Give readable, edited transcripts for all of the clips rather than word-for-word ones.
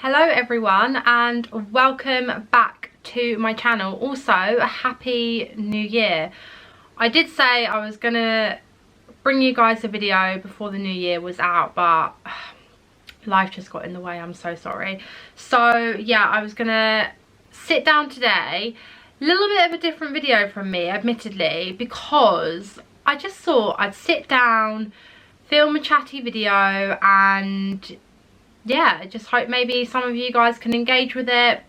Hello everyone and welcome back to my channel. Also, a happy new year. I did say I was gonna bring you guys a video before the new year was out, but life just got in the way. I'm so sorry. So yeah, I was gonna sit down today, a little bit of a different video from me admittedly, because I just thought I'd sit down, film a chatty video, and yeah, I just hope maybe some of you guys can engage with it.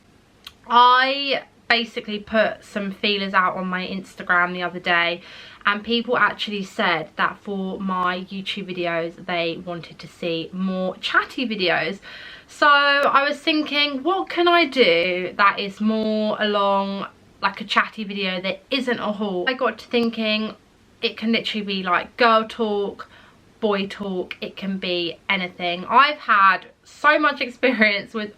I basically put some feelers out on my Instagram the other day, and people actually said that for my YouTube videos they wanted to see more chatty videos. So I was thinking, what can I do that is more along like a chatty video that isn't a haul? I got to thinking it can literally be like girl talk, boy talk, it can be anything. I've had so much experience with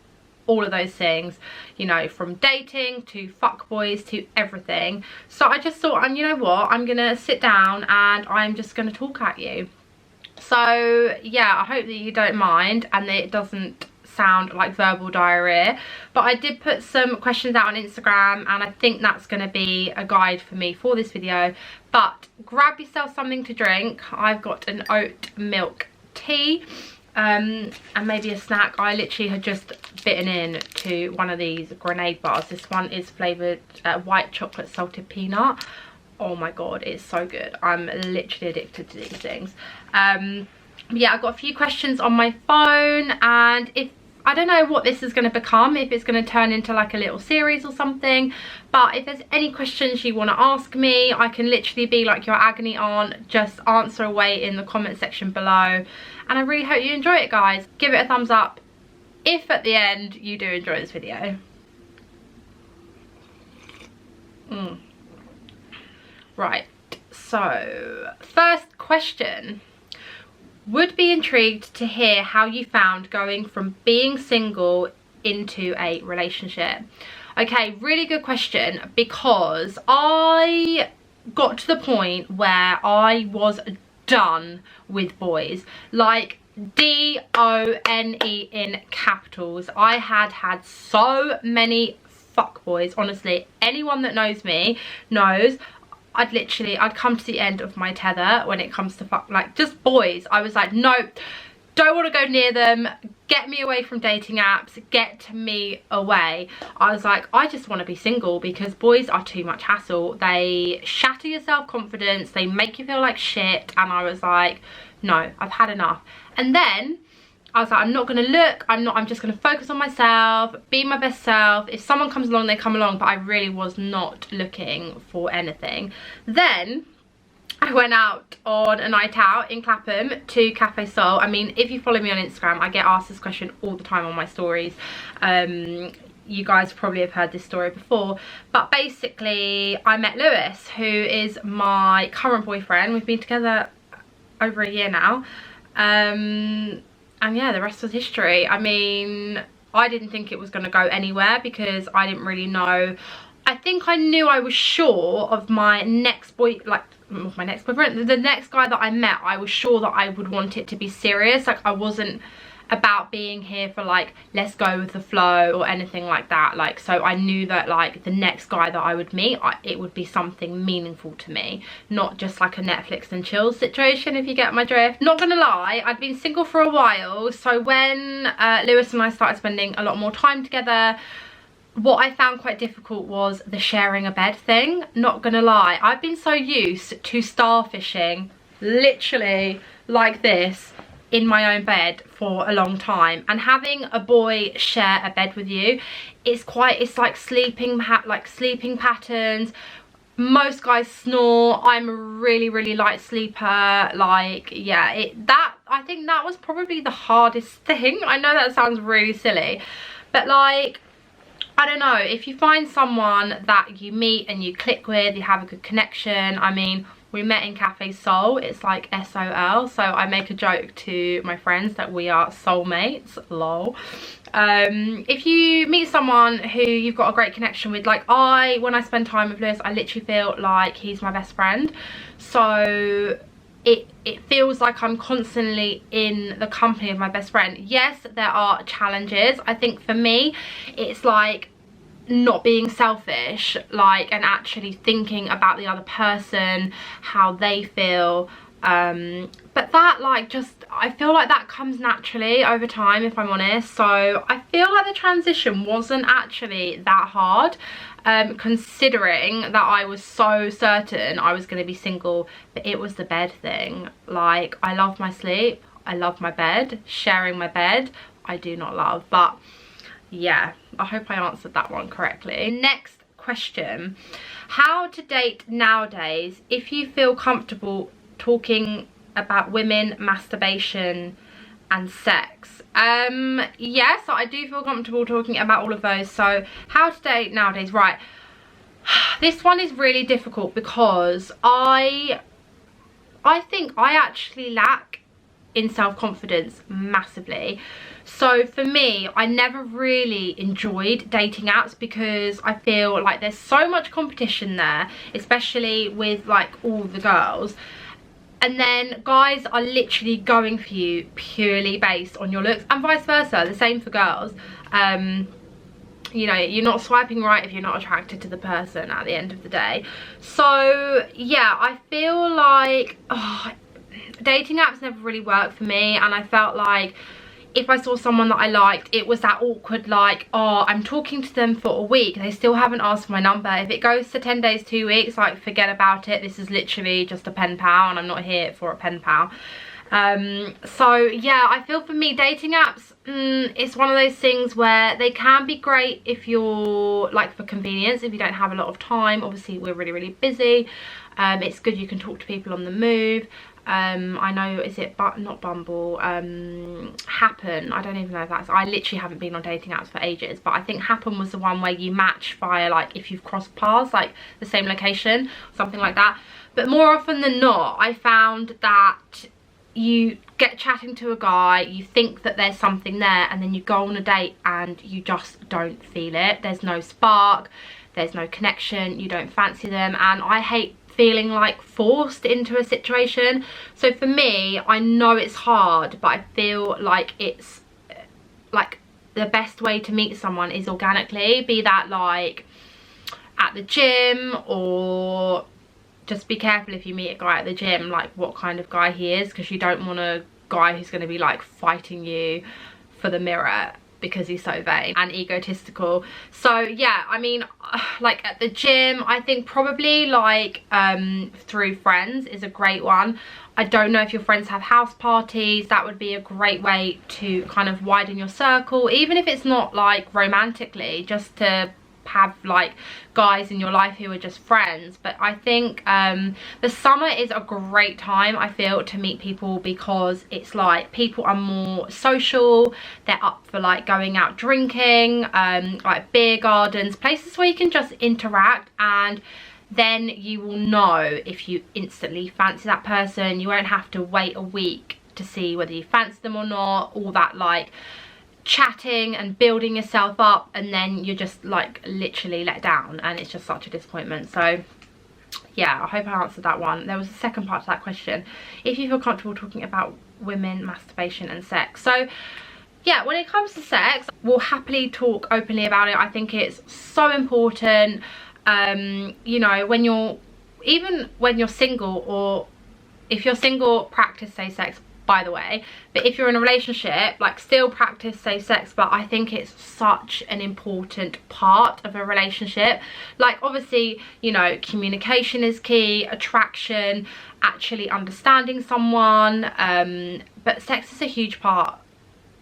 all of those things, you know, from dating to fuckboys to everything. So I just thought, and you know what, I'm gonna sit down and I'm just gonna talk at you. So yeah, I hope that you don't mind and that it doesn't sound like verbal diarrhea, but I did put some questions out on Instagram and I think that's going to be a guide for me for this video. But grab yourself something to drink. I've got an oat milk tea and maybe a snack. I literally had just bitten into one of these grenade bars. This one is flavoured white chocolate salted peanut. Oh my god, it's so good. I'm literally addicted to these things. Yeah, I've got a few questions on my phone, and if I don't know what this is going to become, if it's going to turn into like a little series or something, but if there's any questions you want to ask me, I can literally be like your agony aunt, just answer away in the comment section below. And I really hope you enjoy it, guys. Give it a thumbs up if at the end you do enjoy this video. Right, so first question. Would be intrigued to hear how you found going from being single into a relationship. Okay, really good question, because I got to the point where I was done with boys, like D-O-N-E in capitals. I had so many fuckboys. Honestly, anyone that knows me knows I'd come to the end of my tether when it comes to like just boys. I was like, nope, don't want to go near them, get me away from dating apps, get me away. I was like, I just want to be single, because boys are too much hassle. They shatter your self-confidence, they make you feel like shit, and I was like, no, I've had enough. And then I was like, I'm not gonna look, I'm just gonna focus on myself, be my best self. If someone comes along, they come along, but I really was not looking for anything. Then I went out on a night out in Clapham to Cafe Sol. I mean, if you follow me on Instagram, I get asked this question all the time on my stories. You guys probably have heard this story before, but basically I met Lewis, who is my current boyfriend. We've been together over a year now. And yeah, the rest was history. I mean, I didn't think it was going to go anywhere because I didn't really know. I think I knew I was sure of my next boyfriend, the next guy that I met, I was sure that I would want it to be serious. Like, I wasn't about being here for like, let's go with the flow or anything like that. Like, so I knew that like the next guy that I would meet, it would be something meaningful to me, not just like a Netflix and chill situation, if you get my drift. Not gonna lie, I'd been single for a while, so when Lewis and I started spending a lot more time together, what I found quite difficult was the sharing a bed thing. Not gonna lie, I've been so used to starfishing literally like this in my own bed for a long time, and having a boy share a bed with you, it's like sleeping patterns. Most guys snore. I'm a really light sleeper. Like, yeah, I think that was probably the hardest thing. I know that sounds really silly, but like, I don't know, if you find someone that you meet and you click with, you have a good connection. I mean, we met in Cafe Sol, it's like SOL, so I make a joke to my friends that we are soulmates, lol. If you meet someone who you've got a great connection with, like when I spend time with Lewis, I literally feel like he's my best friend. So it feels like I'm constantly in the company of my best friend. Yes, there are challenges. I think for me, it's like not being selfish, like, and actually thinking about the other person, how they feel. But that, like, just, I feel like that comes naturally over time, if I'm honest. So I feel like the transition wasn't actually that hard, considering that I was so certain I was going to be single. But it was the bed thing. Like, I love my sleep, I love my bed. Sharing my bed, I do not love. But yeah, I hope I answered that one correctly. Next question: how to date nowadays if you feel comfortable talking about women, masturbation and sex? Yes, I do feel comfortable talking about all of those. So how to date nowadays, right? This one is really difficult because I think I actually lack in self-confidence massively. So for me, I never really enjoyed dating apps because I feel like there's so much competition there, especially with like all the girls. And then guys are literally going for you purely based on your looks, and vice versa, the same for girls. You know, you're not swiping right if you're not attracted to the person at the end of the day. So yeah, I feel like dating apps never really worked for me, and I felt like if I saw someone that I liked, it was that awkward, like, oh, I'm talking to them for a week, they still haven't asked for my number. If it goes to 10 days, 2 weeks, like, forget about it. This is literally just a pen pal, and I'm not here for a pen pal. So yeah, I feel for me, dating apps, it's one of those things where they can be great if you're, like, for convenience, if you don't have a lot of time. Obviously we're really busy. It's good you can talk to people on the move. I know, is it not Bumble, Happen, I don't even know if that's, I literally haven't been on dating apps for ages, but I think Happen was the one where you match via, like, if you've crossed paths, like the same location, something like that. But more often than not, I found that you get chatting to a guy, you think that there's something there, and then you go on a date and you just don't feel it. There's no spark, there's no connection, you don't fancy them, and I hate feeling like forced into a situation. So for me, I know it's hard, but I feel like it's like the best way to meet someone is organically, be that like at the gym, or just be careful if you meet a guy at the gym, like what kind of guy he is, because you don't want a guy who's going to be like fighting you for the mirror because he's so vain and egotistical. So yeah, I mean, like at the gym, I think probably like through friends is a great one. I don't know if your friends have house parties, that would be a great way to kind of widen your circle, even if it's not like romantically, just to have like guys in your life who are just friends. But I think the summer is a great time, I feel, to meet people, because it's like people are more social, they're up for like going out drinking, like beer gardens, places where you can just interact, and then you will know if you instantly fancy that person. You won't have to wait a week to see whether you fancy them or not, all that like chatting and building yourself up, and then you're just like literally let down, and it's just such a disappointment. So yeah, I hope I answered that one. There was a second part to that question: if you feel comfortable talking about women, masturbation and sex. So yeah, when it comes to sex, we'll happily talk openly about it. I think it's so important. You know, when you're single, or if you're single, practice safe sex, by the way. But if you're in a relationship, like, still practice safe sex. But I think it's such an important part of a relationship. Like, obviously, you know, communication is key, attraction, actually understanding someone, but sex is a huge part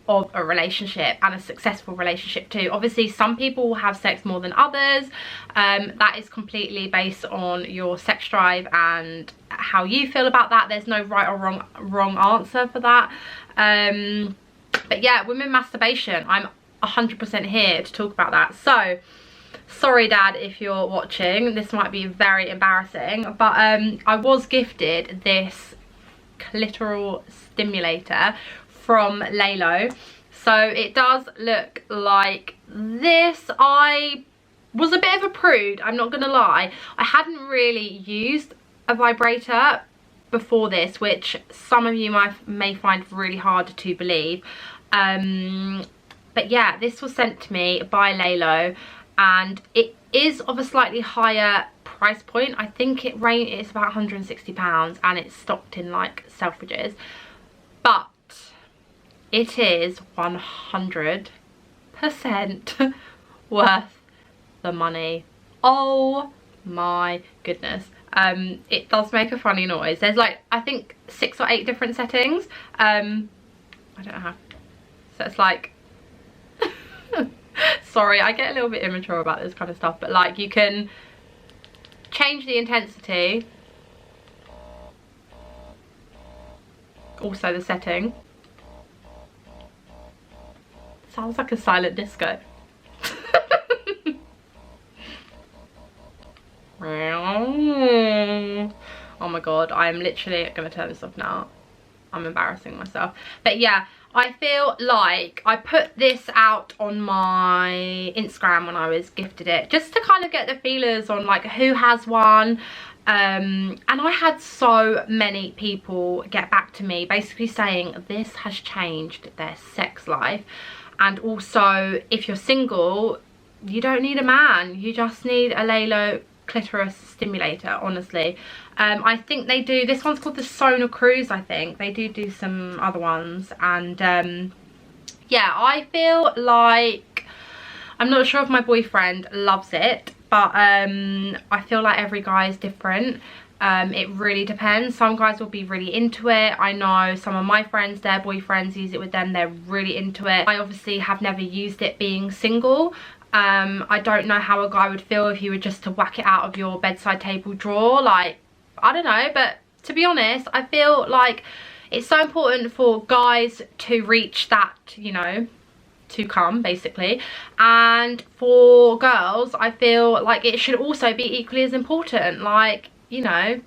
of a relationship, and a successful relationship too. Obviously some people will have sex more than others, that is completely based on your sex drive and how you feel about that. There's no right or wrong answer for that. But yeah, women masturbation, I'm 100% here to talk about that. So sorry dad, if you're watching, this might be very embarrassing, but I was gifted this clitoral stimulator from Lalo. So it does look like this. I was a bit of a prude, I'm not gonna lie. I hadn't really used a vibrator before this, which some of you may find really hard to believe. But yeah, this was sent to me by Lalo, and it is of a slightly higher price point. I think it's about £160, and it's stocked in like Selfridges, but it is 100% worth the money. Oh my goodness. It does make a funny noise. There's like, I think 6 or 8 different settings. I don't know how, so it's like sorry, I get a little bit immature about this kind of stuff, but like you can change the intensity, also the setting. Sounds like a silent disco. Oh my god, I am literally gonna turn this off now. I'm embarrassing myself. But yeah, I feel like I put this out on my Instagram when I was gifted it, just to kind of get the feelers on like who has one. And I had so many people get back to me basically saying this has changed their sex life. And also, if you're single, you don't need a man, you just need a Lalo clitoris stimulator, honestly. I think they do, this one's called the Sonar Cruise, I think. They do some other ones, and yeah, I feel like, I'm not sure if my boyfriend loves it, but I feel like every guy is different. It really depends. Some guys will be really into it. I know some of my friends, their boyfriends use it with them, they're really into it. I obviously have never used it being single. I don't know how a guy would feel if you were just to whack it out of your bedside table drawer. Like, I don't know, but to be honest, I feel like it's so important for guys to reach that, you know, to come basically, and for girls I feel like it should also be equally as important. Like, you know,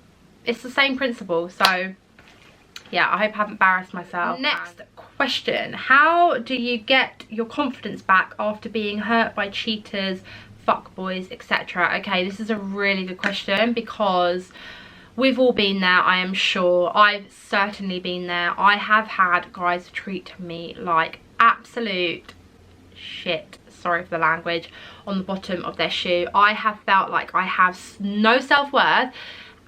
it's the same principle. So yeah, I hope I haven't embarrassed myself. Next question: how do you get your confidence back after being hurt by cheaters, fuckboys, etc.? Okay, this is a really good question because we've all been there, I am sure. I've certainly been there. I have had guys treat me like absolute shit, sorry for the language, on the bottom of their shoe. I have felt like I have no self-worth,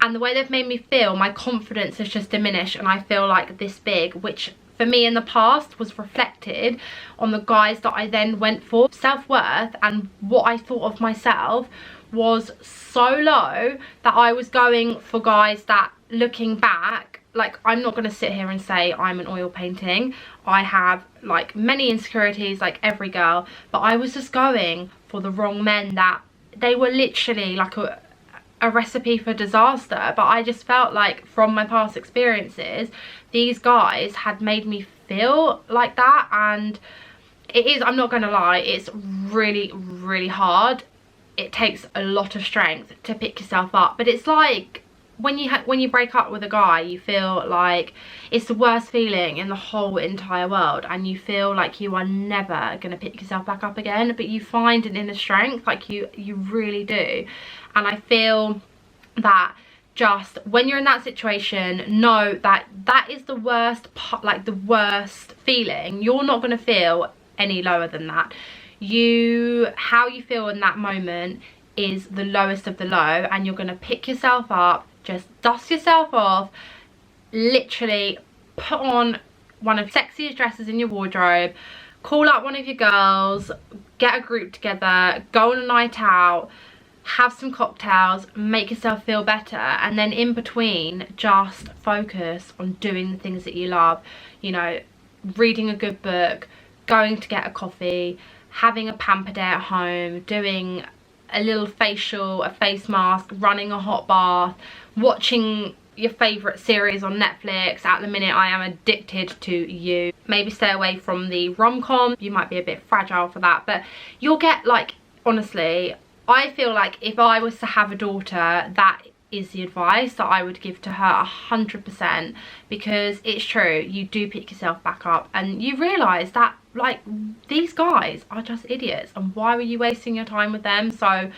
and the way they've made me feel, my confidence has just diminished, and I feel like this big, which for me in the past was reflected on the guys that I then went for. Self-worth and what I thought of myself was so low that I was going for guys that, looking back, like, I'm not going to sit here and say I'm an oil painting. I have like many insecurities like every girl, but I was just going for the wrong men, that they were literally like a recipe for disaster. But I just felt like from my past experiences, these guys had made me feel like that, and it is, I'm not gonna lie, it's really, really hard. It takes a lot of strength to pick yourself up, but it's like when you break up with a guy, you feel like it's the worst feeling in the whole entire world, and you feel like you are never gonna pick yourself back up again, but you find an inner strength, like you really do. And I feel that just when you're in that situation, know that that is the worst part, like the worst feeling. You're not going to feel any lower than that. How you feel in that moment is the lowest of the low, and you're going to pick yourself up, just dust yourself off, literally put on one of the sexiest dresses in your wardrobe, call up one of your girls, get a group together, go on a night out, have some cocktails, make yourself feel better, and then in between just focus on doing the things that you love. You know, reading a good book, going to get a coffee, having a pamper day at home, doing a little facial, a face mask, running a hot bath, watching your favourite series on Netflix. At the minute I am addicted to You. Maybe stay away from the rom-com, you might be a bit fragile for that, but you'll get, like, honestly, I feel like if I was to have a daughter, that is the advice that I would give to her 100%, because it's true, you do pick yourself back up and you realise that, like, these guys are just idiots, and why were you wasting your time with them? So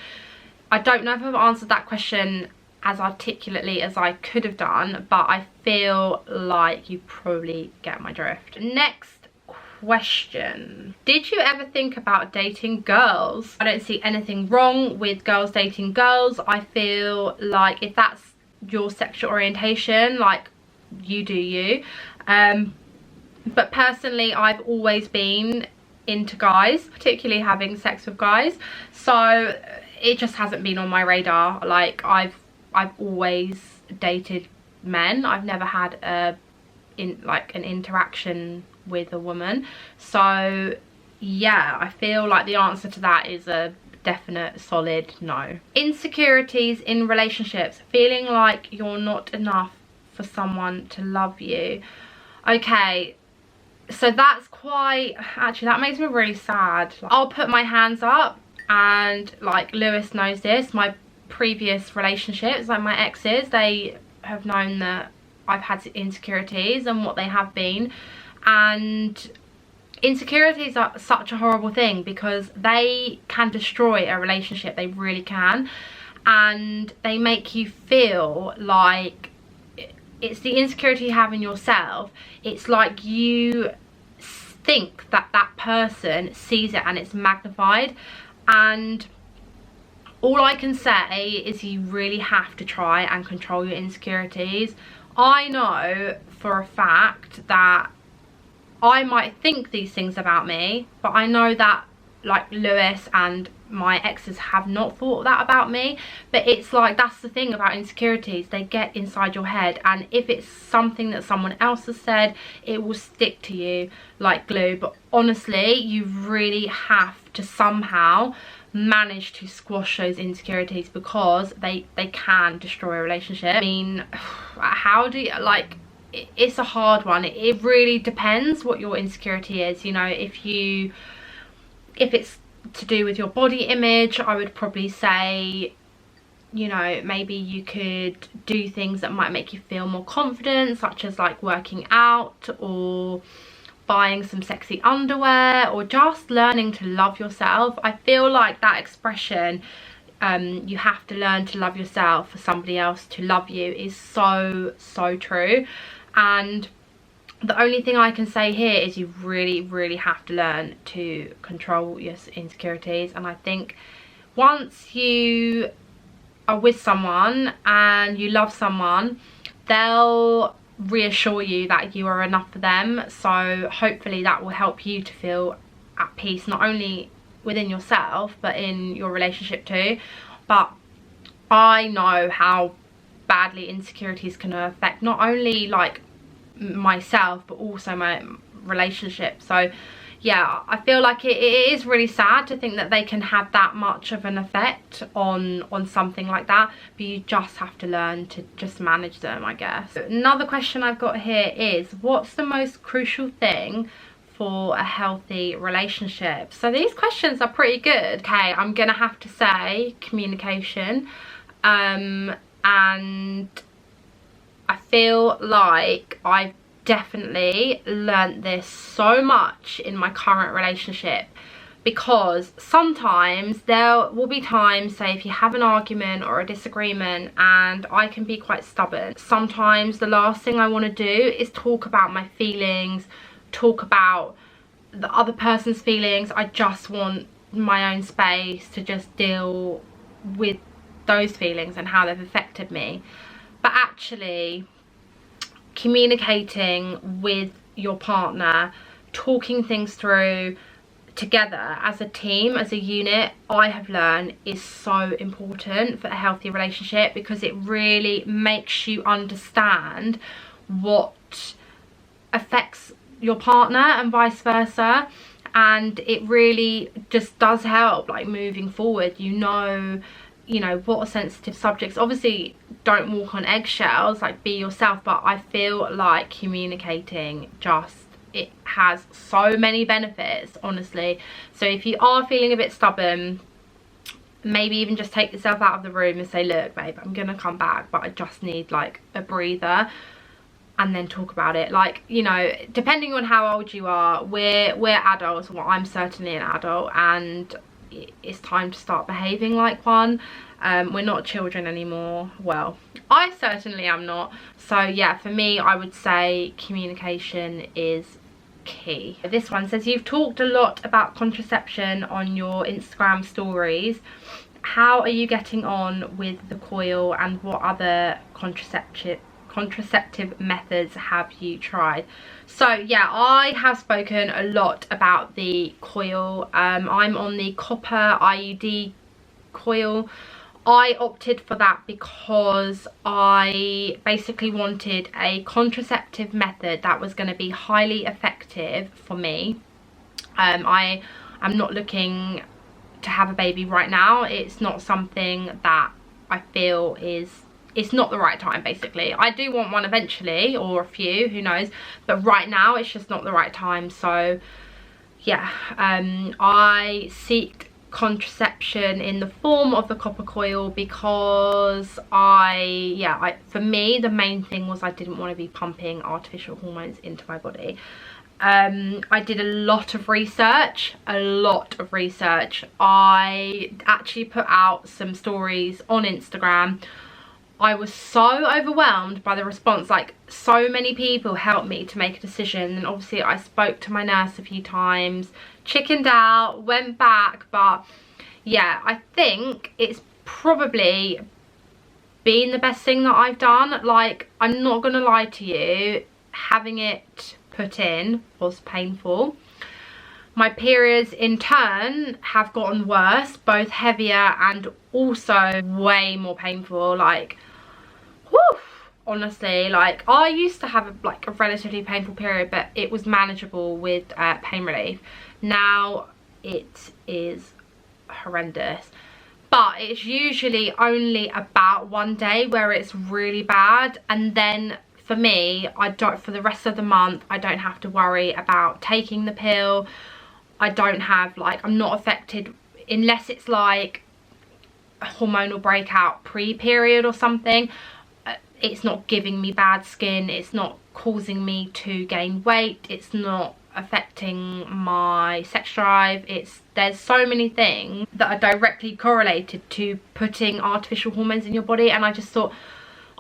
I don't know if I've answered that question as articulately as I could have done, but I feel like you probably get my drift. Next question. Did you ever think about dating girls? I don't see anything wrong with girls dating girls. I feel like if that's your sexual orientation, like, you do you. But personally, I've always been into guys, particularly having sex with guys, so it just hasn't been on my radar. Like, I've always dated men. I've never had an interaction with a woman. So yeah, I feel like the answer to that is a definite solid no. Insecurities in relationships, feeling like you're not enough for someone to love you. Okay, so that's quite, actually that makes me really sad. I'll put my hands up, and like Lewis knows this, my previous relationships, like my exes, they have known that I've had insecurities and what they have been. And insecurities are such a horrible thing because they can destroy a relationship, they really can. And they make you feel like it's the insecurity you have in yourself. It's like you think that that person sees it and it's magnified. And all I can say is you really have to try and control your insecurities. I know for a fact that I might think these things about me, but I know that like Lewis and my exes have not thought that about me. But it's like, that's the thing about insecurities, they get inside your head, and if it's something that someone else has said, it will stick to you like glue. But honestly, you really have to somehow manage to squash those insecurities because they can destroy a relationship. I mean, how do you, like, it's a hard one. It really depends what your insecurity is. You know, if it's to do with your body image, I would probably say, you know, maybe you could do things that might make you feel more confident, such as like working out or buying some sexy underwear, or just learning to love yourself. I feel like that expression, you have to learn to love yourself for somebody else to love you, is so true. And the only thing I can say here is you really have to learn to control your insecurities. And I think once you are with someone and you love someone, they'll reassure you that you are enough for them. So hopefully that will help you to feel at peace, not only within yourself but in your relationship too. But I know how badly insecurities can affect not only like myself but also my relationship. So yeah, I feel like it is really sad to think that they can have that much of an effect on something like that, but you just have to learn to just manage them, I guess. Another question I've got here is, what's the most crucial thing for a healthy relationship? So these questions are pretty good. Okay, I'm gonna have to say communication, and I feel like I've definitely learnt this so much in my current relationship, because sometimes there will be times, say if you have an argument or a disagreement, and I can be quite stubborn. Sometimes the last thing I want to do is talk about my feelings, talk about the other person's feelings. I just want my own space to just deal with those feelings and how they've affected me. But actually communicating with your partner, talking things through together as a team, as a unit, I have learned is so important for a healthy relationship, because it really makes you understand what affects your partner and vice versa. And it really just does help, like, moving forward. You know what are sensitive subjects. Obviously don't walk on eggshells, like be yourself, but I feel like communicating it has so many benefits, honestly. So if you are feeling a bit stubborn, maybe even just take yourself out of the room and say, look babe, I'm gonna come back, but I just need like a breather, and then talk about it. Like, you know, depending on how old you are, we're adults. Well, I'm certainly an adult, and it's time to start behaving like one. We're not children anymore. Well, I certainly am not. So yeah, for me, I would say communication is key. This one says, you've talked a lot about contraception on your Instagram stories. How are you getting on with the coil, and what other contraceptive methods have you tried? So yeah, I have spoken a lot about the coil. I'm on the copper IUD coil. I opted for that because I basically wanted a contraceptive method that was going to be highly effective for me. I am not looking to have a baby right now. It's not something that I feel it's not the right time, basically. I do want one eventually, or a few, who knows, but right now it's just not the right time. So yeah, I seeked contraception in the form of the copper coil because for me the main thing was I didn't want to be pumping artificial hormones into my body. I did a lot of research. I actually put out some stories on Instagram. I was so overwhelmed by the response. Like, so many people helped me to make a decision, and obviously I spoke to my nurse a few times, chickened out, went back, but yeah, I think it's probably been the best thing that I've done. Like, I'm not gonna lie to you, having it put in was painful. My periods in turn have gotten worse, both heavier and also way more painful. Like, whew, honestly, like, I used to have a relatively painful period, but it was manageable with pain relief. Now it is horrendous, but it's usually only about one day where it's really bad, and then for me, for the rest of the month, I don't have to worry about taking the pill. I don't have, I'm not affected unless it's like a hormonal breakout pre-period or something. It's not giving me bad skin. It's not causing me to gain weight. It's not affecting my sex drive. There's so many things that are directly correlated to putting artificial hormones in your body, and I just thought,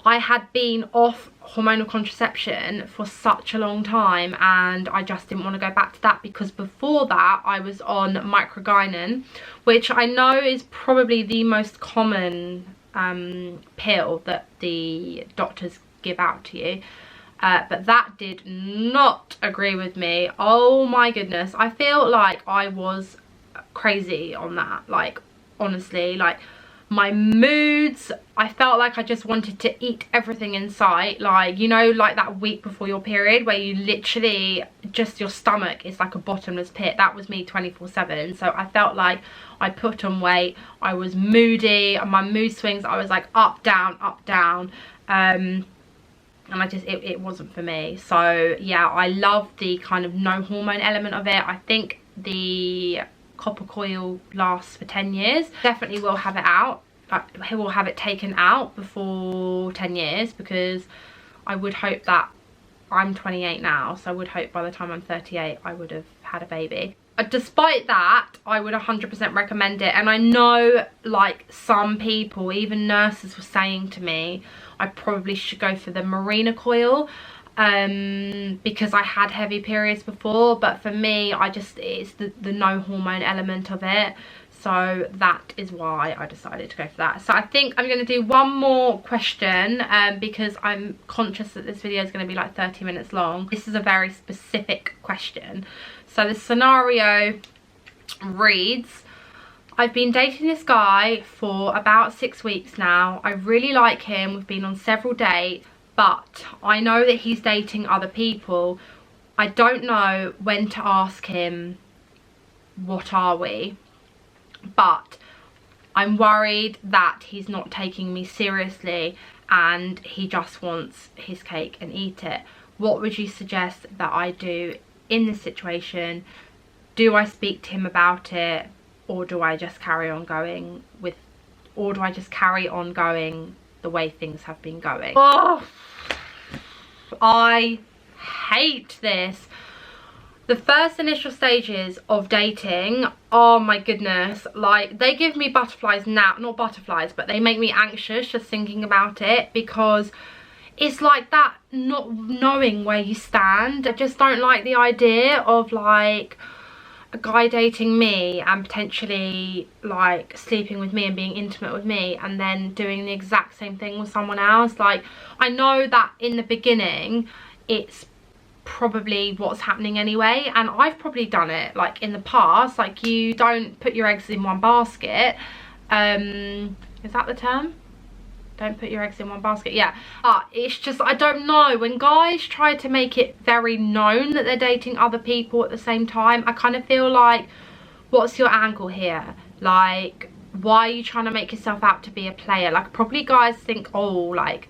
I had been off hormonal contraception for such a long time, and I just didn't want to go back to that, because before that I was on microgynon, which I know is probably the most common pill that the doctors give out to you, but that did not agree with me. Oh my goodness, I feel like I was crazy on that. Like, honestly, like, my moods, I felt like I just wanted to eat everything in sight. Like, you know, like that week before your period where you literally just, your stomach is like a bottomless pit. That was me 24/7. So I felt like I put on weight. I was moody, and my mood swings, I was like up, down. And I just, it wasn't for me. So yeah, I love the kind of no hormone element of it. I think the copper coil lasts for 10 years. Definitely will have it out. He will have it taken out before 10 years, because I would hope that, I'm 28 now, so I would hope by the time I'm 38 I would have had a baby. Despite that, I would 100% recommend it. And I know, like, some people, even nurses, were saying to me I probably should go for the Marina coil, because I had heavy periods before, but for me, it's the no hormone element of it. So that is why I decided to go for that. So I think I'm going to do one more question, because I'm conscious that this video is going to be like 30 minutes long. This is a very specific question. So the scenario reads, I've been dating this guy for about 6 weeks now. I really like him. We've been on several dates, but I know that he's dating other people. I don't know when to ask him, what are we? But I'm worried that he's not taking me seriously and he just wants his cake and eat it. What would you suggest that I do in this situation? Do I speak to him about it, or do I just carry on going the way things have been going? Oh, I hate this. The first initial stages of dating, oh my goodness, like they give me butterflies now, not butterflies, but they make me anxious just thinking about it, because it's like that not knowing where you stand. I just don't like the idea of like a guy dating me and potentially like sleeping with me and being intimate with me and then doing the exact same thing with someone else. Like, I know that in the beginning it's probably what's happening anyway, and I've probably done it like in the past. Like, you don't put your eggs in one basket. Is that the term? Don't put your eggs in one basket. Yeah, but it's just, I don't know, when guys try to make it very known that they're dating other people at the same time, I kind of feel like, what's your angle here? Like, why are you trying to make yourself out to be a player? Like, probably guys think, oh, like,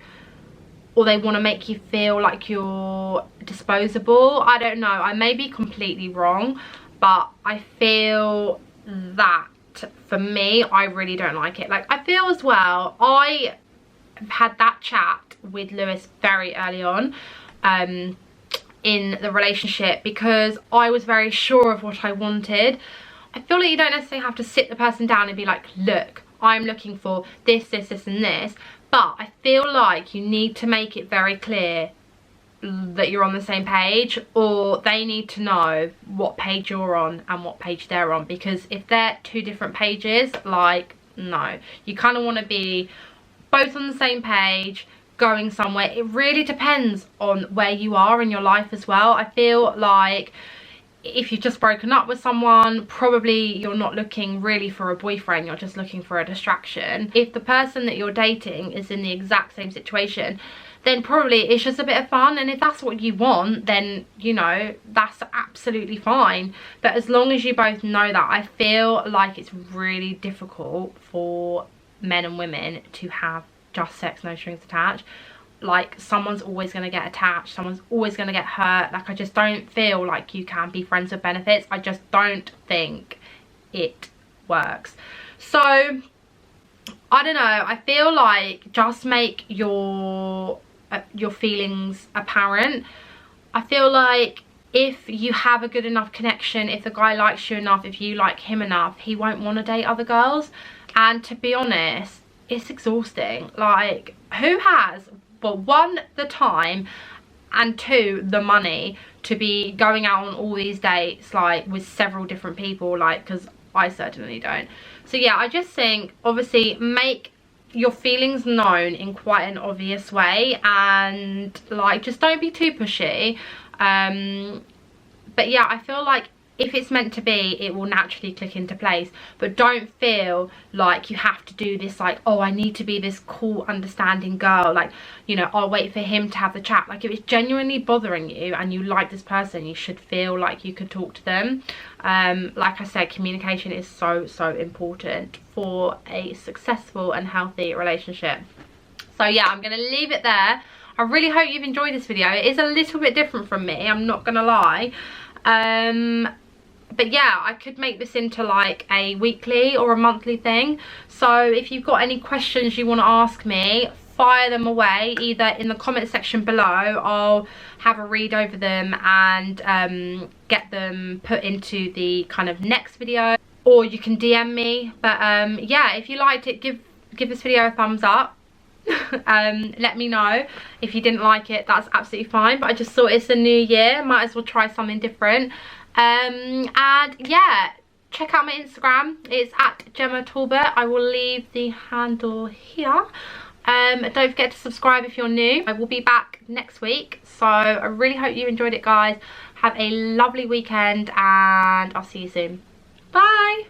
or they want to make you feel like you're disposable. I don't know, I may be completely wrong, but I feel that for me, I really don't like it. Like, I feel as well, I had that chat with Lewis very early on in the relationship, because I was very sure of what I wanted. I feel like you don't necessarily have to sit the person down and be like, look, I'm looking for this, this, this and this, but I feel like you need to make it very clear that you're on the same page, or they need to know what page you're on and what page they're on, because if they're two different pages, like, no, you kind of want to be both on the same page, going somewhere. It really depends on where you are in your life as well. I feel like if you've just broken up with someone, probably you're not looking really for a boyfriend, you're just looking for a distraction. If the person that you're dating is in the exact same situation, then probably it's just a bit of fun, and if that's what you want, then, you know, that's absolutely fine. But as long as you both know that, I feel like it's really difficult for men and women to have just sex, no strings attached. Like, someone's always going to get attached, someone's always going to get hurt. Like, I just don't feel like you can be friends with benefits. I just don't think it works. So I don't know, I feel like just make your feelings apparent. I feel like if you have a good enough connection, if the guy likes you enough, if you like him enough, he won't want to date other girls. And to be honest, it's exhausting. Like, who has, well, one, the time, and two, the money to be going out on all these dates, like, with several different people? Like, because I certainly don't. So yeah, I just think, obviously, make your feelings known in quite an obvious way, and like, just don't be too pushy. But yeah, I feel like if it's meant to be, it will naturally click into place. But don't feel like you have to do this, like, oh, I need to be this cool, understanding girl. Like, you know, I'll wait for him to have the chat. Like, if it's genuinely bothering you and you like this person, you should feel like you could talk to them. Like I said, communication is so, so important for a successful and healthy relationship. So yeah, I'm going to leave it there. I really hope you've enjoyed this video. It is a little bit different from me, I'm not going to lie. But yeah, I could make this into like a weekly or a monthly thing. So if you've got any questions you want to ask me, fire them away either in the comment section below. I'll have a read over them and get them put into the kind of next video, or you can DM me. But yeah, if you liked it, give this video a thumbs up. Let me know. If you didn't like it, that's absolutely fine, but I just thought it's a new year, might as well try something different. And yeah, check out my Instagram, it's at Gemma Talbot. I will leave the handle here. Don't forget to subscribe if you're new. I will be back next week, so I really hope you enjoyed it, guys. Have a lovely weekend, and I'll see you soon. Bye.